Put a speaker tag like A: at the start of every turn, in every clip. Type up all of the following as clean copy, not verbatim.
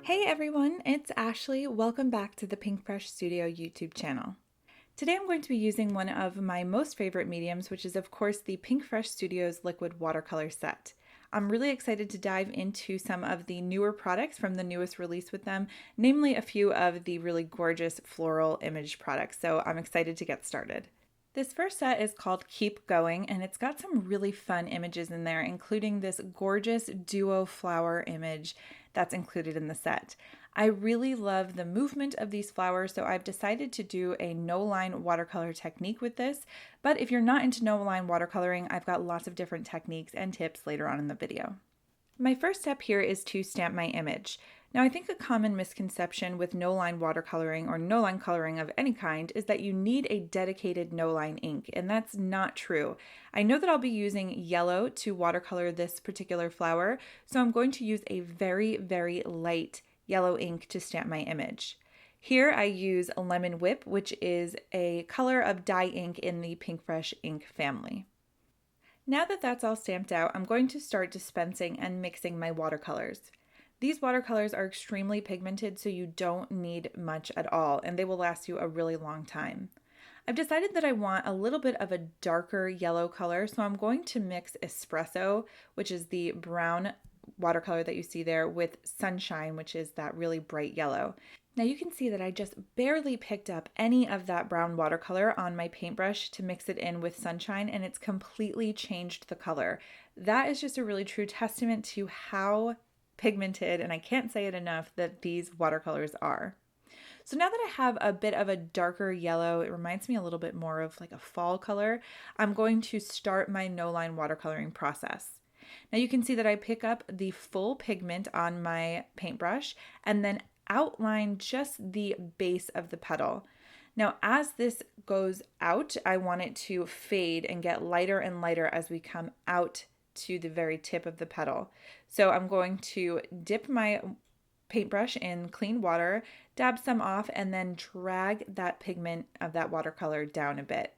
A: Hey everyone, it's Ashley. Welcome back to the PinkFresh Studio YouTube channel. Today I'm going to be using one of my most favorite mediums, which is of course the PinkFresh Studio's liquid watercolor set. I'm really excited to dive into some of the newer products from the newest release with them, namely a few of the really gorgeous floral image products, so I'm excited to get started. This first set is called Keep Going, and it's got some really fun images in there, including this gorgeous duo flower image that's included in the set. I really love the movement of these flowers, so I've decided to do a no-line watercolor technique with this. But if you're not into no-line watercoloring, I've got lots of different techniques and tips later on in the video. My first step here is to stamp my image. Now, I think a common misconception with no-line watercoloring or no-line coloring of any kind is that you need a dedicated no-line ink, and that's not true. I know that I'll be using yellow to watercolor this particular flower, so I'm going to use a very, very light yellow ink to stamp my image. Here I use Lemon Whip, which is a color of dye ink in the PinkFresh ink family. Now that that's all stamped out, I'm going to start dispensing and mixing my watercolors. These watercolors are extremely pigmented, so you don't need much at all, and they will last you a really long time. I've decided that I want a little bit of a darker yellow color, so I'm going to mix Espresso, which is the brown watercolor that you see there, with Sunshine, which is that really bright yellow. Now you can see that I just barely picked up any of that brown watercolor on my paintbrush to mix it in with Sunshine, and it's completely changed the color. That is just a really true testament to how pigmented, and I can't say it enough, that these watercolors are. So now that I have a bit of a darker yellow, it reminds me a little bit more of like a fall color, I'm going to start my no-line watercoloring process. Now you can see that I pick up the full pigment on my paintbrush and then outline just the base of the petal. Now, as this goes out, I want it to fade and get lighter and lighter as we come out to the very tip of the petal. So I'm going to dip my paintbrush in clean water, dab some off, and then drag that pigment of that watercolor down a bit.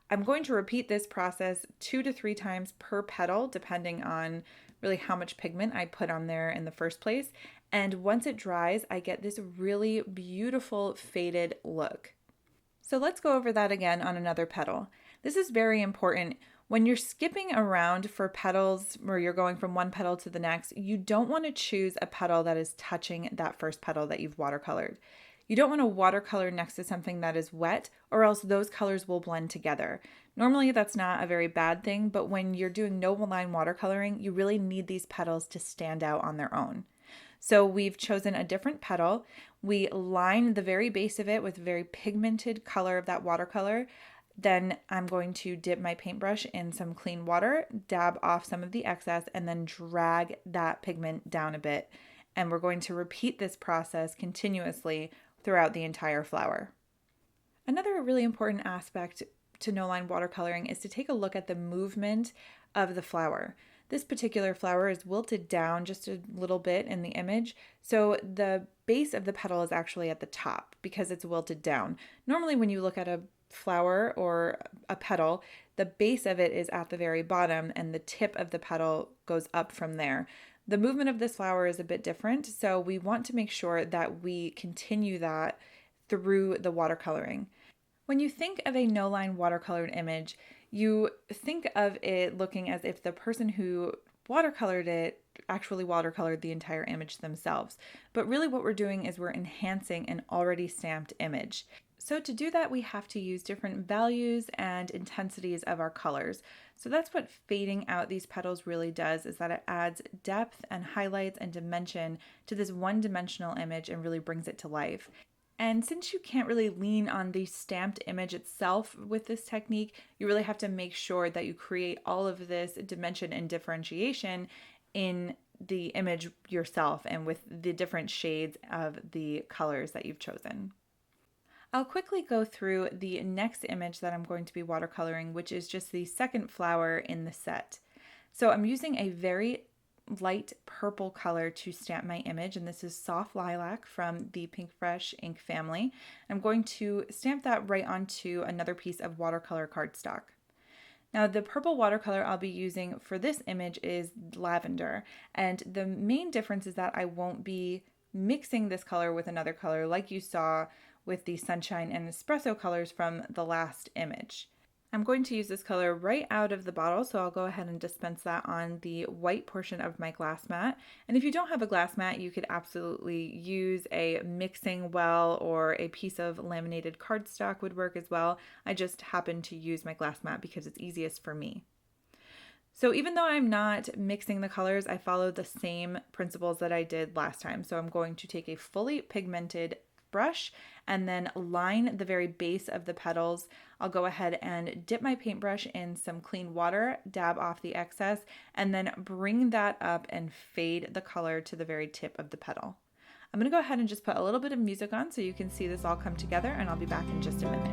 A: I'm going to repeat this process 2 to 3 times per petal, depending on really how much pigment I put on there in the first place. And once it dries, I get this really beautiful faded look. So let's go over that again on another petal. This is very important. When you're skipping around for petals where you're going from one petal to the next, you don't want to choose a petal that is touching that first petal that you've watercolored. You don't want to watercolor next to something that is wet, or else those colors will blend together. Normally that's not a very bad thing, but when you're doing no line watercoloring, you really need these petals to stand out on their own. So we've chosen a different petal. We line the very base of it with very pigmented color of that watercolor. Then I'm going to dip my paintbrush in some clean water, dab off some of the excess, and then drag that pigment down a bit. And we're going to repeat this process continuously throughout the entire flower. Another really important aspect to no-line watercoloring is to take a look at the movement of the flower. This particular flower is wilted down just a little bit in the image, so the base of the petal is actually at the top because it's wilted down. Normally when you look at a flower or a petal, the base of it is at the very bottom and the tip of the petal goes up from there. The movement of this flower is a bit different, so we want to make sure that we continue that through the watercoloring. When you think of a no-line watercolored image, you think of it looking as if the person who watercolored it actually watercolored the entire image themselves. But really what we're doing is we're enhancing an already stamped image. So to do that, we have to use different values and intensities of our colors. So that's what fading out these petals really does, is that it adds depth and highlights and dimension to this one-dimensional image and really brings it to life. And since you can't really lean on the stamped image itself with this technique, you really have to make sure that you create all of this dimension and differentiation in the image yourself and with the different shades of the colors that you've chosen. I'll quickly go through the next image that I'm going to be watercoloring, which is just the second flower in the set. So I'm using a very light purple color to stamp my image, and this is Soft Lilac from the PinkFresh ink family. I'm going to stamp that right onto another piece of watercolor cardstock. Now the purple watercolor I'll be using for this image is Lavender, and the main difference is that I won't be mixing this color with another color like you saw with the Sunshine and Espresso colors from the last image. I'm going to use this color right out of the bottle, so I'll go ahead and dispense that on the white portion of my glass mat. And if you don't have a glass mat, you could absolutely use a mixing well, or a piece of laminated cardstock would work as well. I just happen to use my glass mat because it's easiest for me. So even though I'm not mixing the colors, I follow the same principles that I did last time. So I'm going to take a fully pigmented brush and then line the very base of the petals. I'll go ahead and dip my paintbrush in some clean water, dab off the excess, and then bring that up and fade the color to the very tip of the petal. I'm going to go ahead and just put a little bit of music on so you can see this all come together, and I'll be back in just a minute.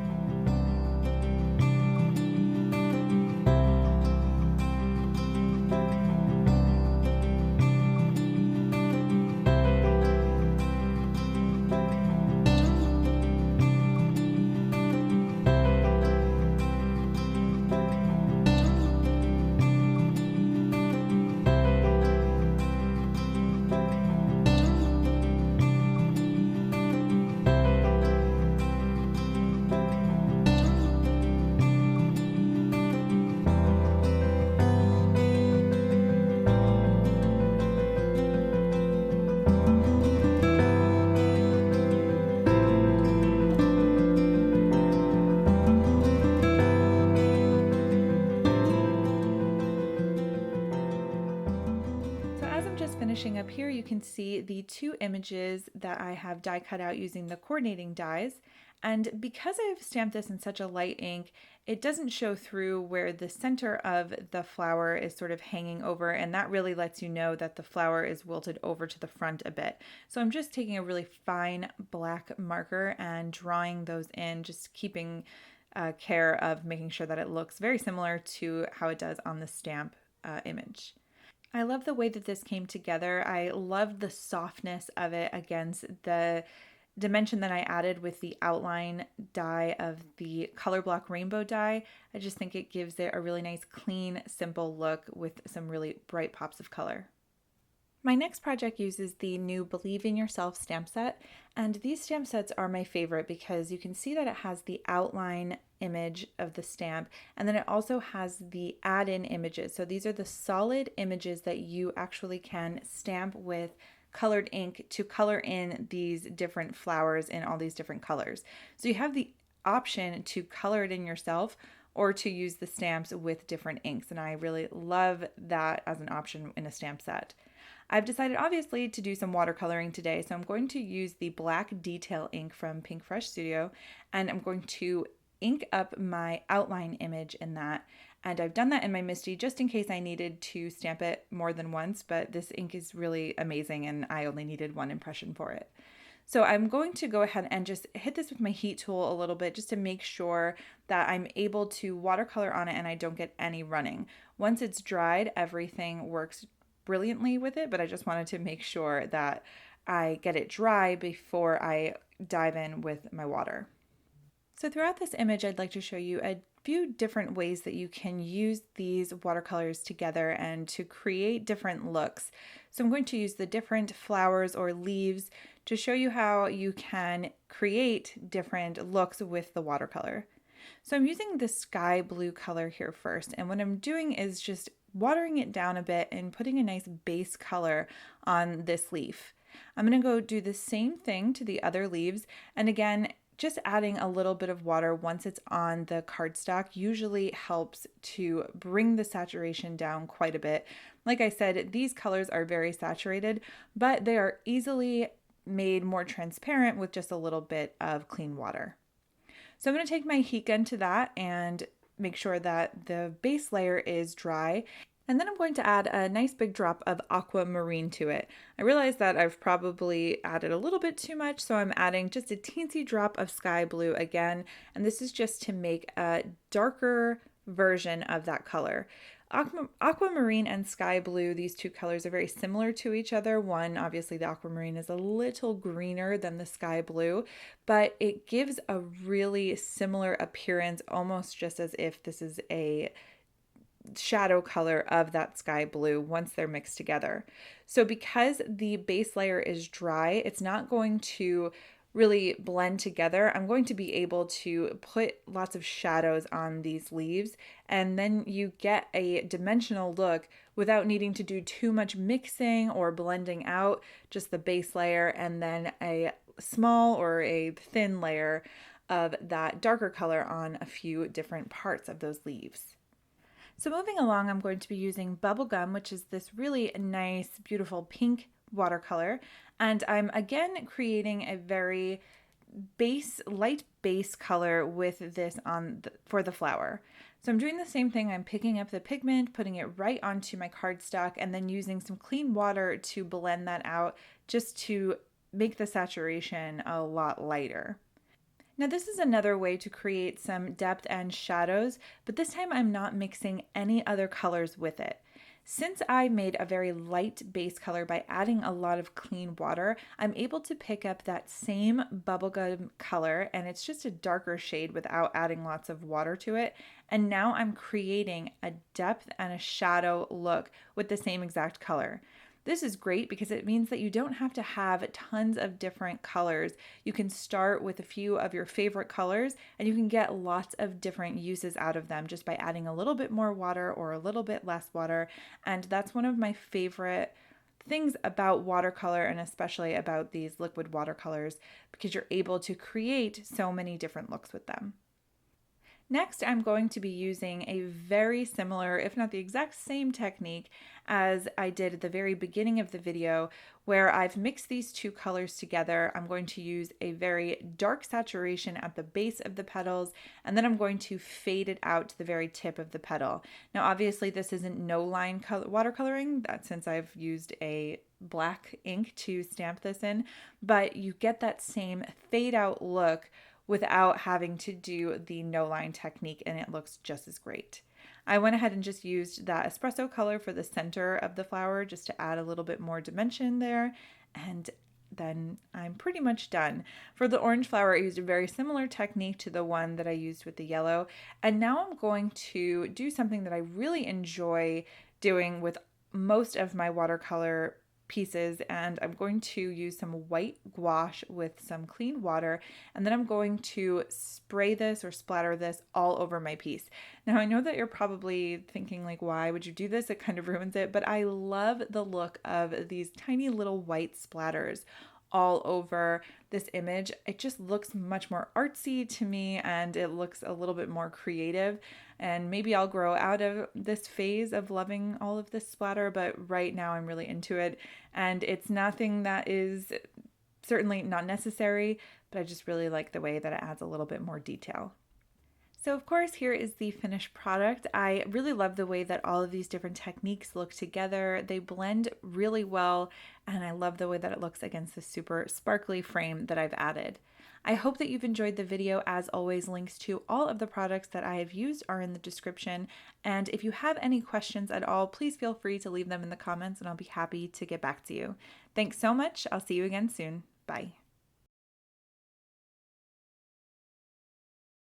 A: Finishing up here, you can see the two images that I have die cut out using the coordinating dies. And because I've stamped this in such a light ink, it doesn't show through where the center of the flower is sort of hanging over, and that really lets you know that the flower is wilted over to the front a bit. So I'm just taking a really fine black marker and drawing those in, just keeping care of making sure that it looks very similar to how it does on the stamp image. I love the way that this came together. I love the softness of it against the dimension that I added with the outline die of the Color Block Rainbow die. I just think it gives it a really nice, clean, simple look with some really bright pops of color. My next project uses the new Believe in Yourself stamp set, and these stamp sets are my favorite because you can see that it has the outline image of the stamp, and then it also has the add-in images. So these are the solid images that you actually can stamp with colored ink to color in these different flowers in all these different colors. So you have the option to color it in yourself or to use the stamps with different inks, and I really love that as an option in a stamp set. I've decided obviously to do some watercoloring today, so I'm going to use the black detail ink from PinkFresh Studio, and I'm going to ink up my outline image in that. And I've done that in my MISTI just in case I needed to stamp it more than once, but this ink is really amazing and I only needed one impression for it. So I'm going to go ahead and just hit this with my heat tool a little bit just to make sure that I'm able to watercolor on it and I don't get any running. Once it's dried, everything works brilliantly with it, but I just wanted to make sure that I get it dry before I dive in with my water. So throughout this image, I'd like to show you a few different ways that you can use these watercolors together and to create different looks. So I'm going to use the different flowers or leaves to show you how you can create different looks with the watercolor. So I'm using the sky blue color here first, and what I'm doing is just watering it down a bit and putting a nice base color on this leaf. I'm going to go do the same thing to the other leaves, and again, just adding a little bit of water once it's on the cardstock usually helps to bring the saturation down quite a bit. Like I said, these colors are very saturated, but they are easily made more transparent with just a little bit of clean water. So I'm going to take my heat gun to that and make sure that the base layer is dry. And then I'm going to add a nice big drop of aquamarine to it. I realize that I've probably added a little bit too much, so I'm adding just a teensy drop of sky blue again. And this is just to make a darker version of that color. Aquamarine and sky blue, these two colors are very similar to each other. One, obviously the aquamarine is a little greener than the sky blue, but it gives a really similar appearance, almost just as if this is a shadow color of that sky blue once they're mixed together. So because the base layer is dry, it's not going to really blend together. I'm going to be able to put lots of shadows on these leaves, and then you get a dimensional look without needing to do too much mixing or blending out, just the base layer and then a small or a thin layer of that darker color on a few different parts of those leaves. So moving along, I'm going to be using Bubblegum, which is this really nice, beautiful pink watercolor. And I'm again creating a very light base color with this for the flower. So I'm doing the same thing. I'm picking up the pigment, putting it right onto my cardstock, and then using some clean water to blend that out just to make the saturation a lot lighter. Now this is another way to create some depth and shadows, but this time I'm not mixing any other colors with it. Since I made a very light base color by adding a lot of clean water, I'm able to pick up that same bubblegum color, and it's just a darker shade without adding lots of water to it. And now I'm creating a depth and a shadow look with the same exact color. This is great because it means that you don't have to have tons of different colors. You can start with a few of your favorite colors and you can get lots of different uses out of them just by adding a little bit more water or a little bit less water. And that's one of my favorite things about watercolor, and especially about these liquid watercolors, because you're able to create so many different looks with them. Next, I'm going to be using a very similar, if not the exact same technique as I did at the very beginning of the video, where I've mixed these two colors together. I'm going to use a very dark saturation at the base of the petals, and then I'm going to fade it out to the very tip of the petal. Now, obviously, this isn't no line watercoloring, since I've used a black ink to stamp this in, but you get that same fade out look without having to do the no line technique, and it looks just as great. I went ahead and just used that espresso color for the center of the flower just to add a little bit more dimension there, and then I'm pretty much done. For the orange flower, I used a very similar technique to the one that I used with the yellow, and now I'm going to do something that I really enjoy doing with most of my watercolor pieces, and I'm going to use some white gouache with some clean water, and then I'm going to spray this or splatter this all over my piece. Now I know that you're probably thinking like, why would you do this? It kind of ruins it, but I love the look of these tiny little white splatters all over this image. It just looks much more artsy to me, and it looks a little bit more creative. And maybe I'll grow out of this phase of loving all of this splatter, but right now I'm really into it. And it's nothing that is certainly not necessary, but I just really like the way that it adds a little bit more detail. So of course, here is the finished product. I really love the way that all of these different techniques look together. They blend really well, and I love the way that it looks against the super sparkly frame that I've added. I hope that you've enjoyed the video. As always, links to all of the products that I have used are in the description. And if you have any questions at all, please feel free to leave them in the comments and I'll be happy to get back to you. Thanks so much. I'll see you again soon. Bye.